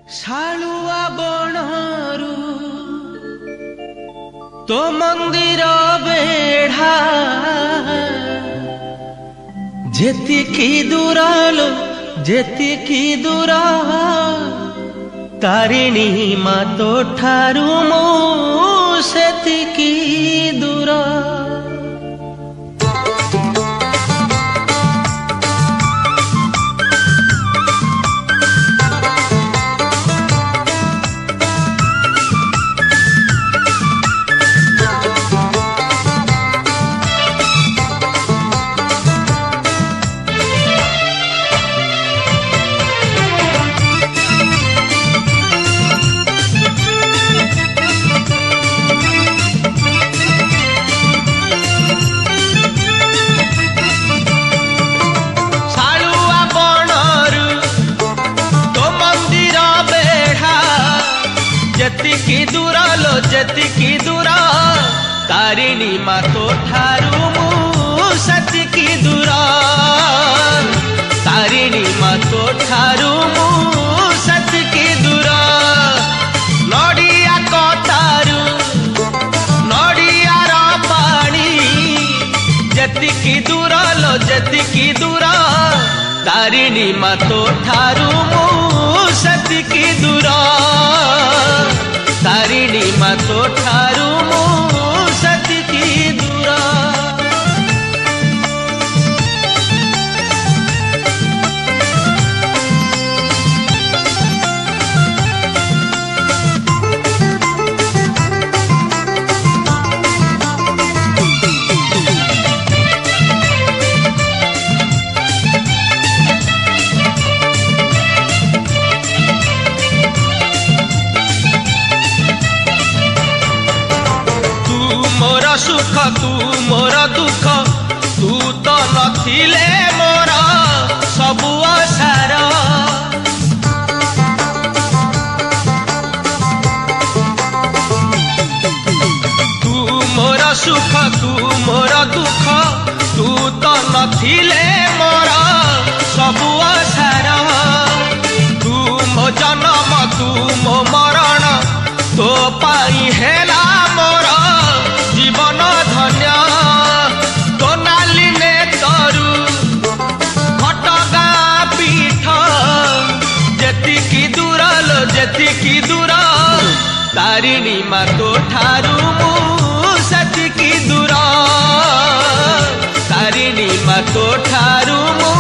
शालुआ बनरू तो मंदिर बेढ़ा जेतिकी दूरालो जेतिकी दूरा तारिणी माँ तो ठारू मो सेतिकी दूरा। जेतिकी दूरा लो जेतिकी दूरा तारिणी माँ तो ठारू मु सेतिकी दूरा तारिणी माँ तो ठारू मु सेतिकी दूरा। नड़िया कतारू नड़ियार पानी जेतिकी दूरा लो जेतिकी दूरा तारिणी माँ तो ठारू मु सेतिकी दूरा तारिणी माँ तो ठारू मु सेतिकी दूरा। सुख तू मोर दुख तू तो नथिले मोर सबु असार। तू मोर सुख तू मोर दुख तू तो नथिले मोर सबु असार। तू मो जन्म तू मो मरण तो पाई हेला मोर जीवन धन्य। तो नाली ने तरु घटगा पीठ जेतिकी दूर लो जेतिकी दूर तारिणी माँ तो ठारू मु सेतिकी दूर तारिणी माँ तो ठारू मु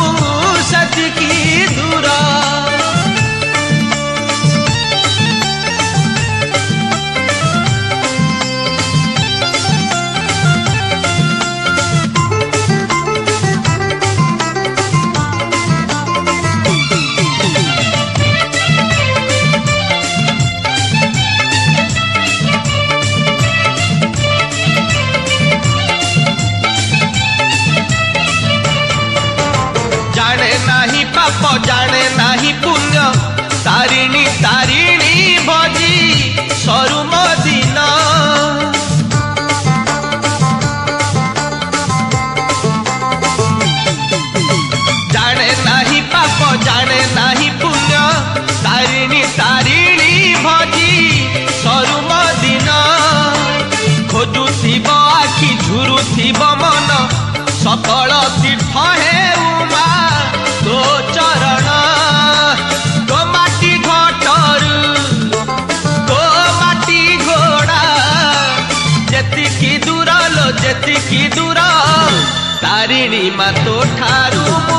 सेतिकी दूर। जाने नाही पाप जाने नाही पुण्य तारिणी तारिणी भजी सरू मदिन। जाने नाही पाप जाने नाही पुण्य तारिणी तारिणी भजी सरू मदिन। खोजुथिब आखि झुरुथिब मन सकल तीर्थ हे उमा तो चरण। तो माटी घटरू तो माटी घोड़ा जेतिकी दूर लो जेतिकी दूर तारिणी माँ तो ठारू मु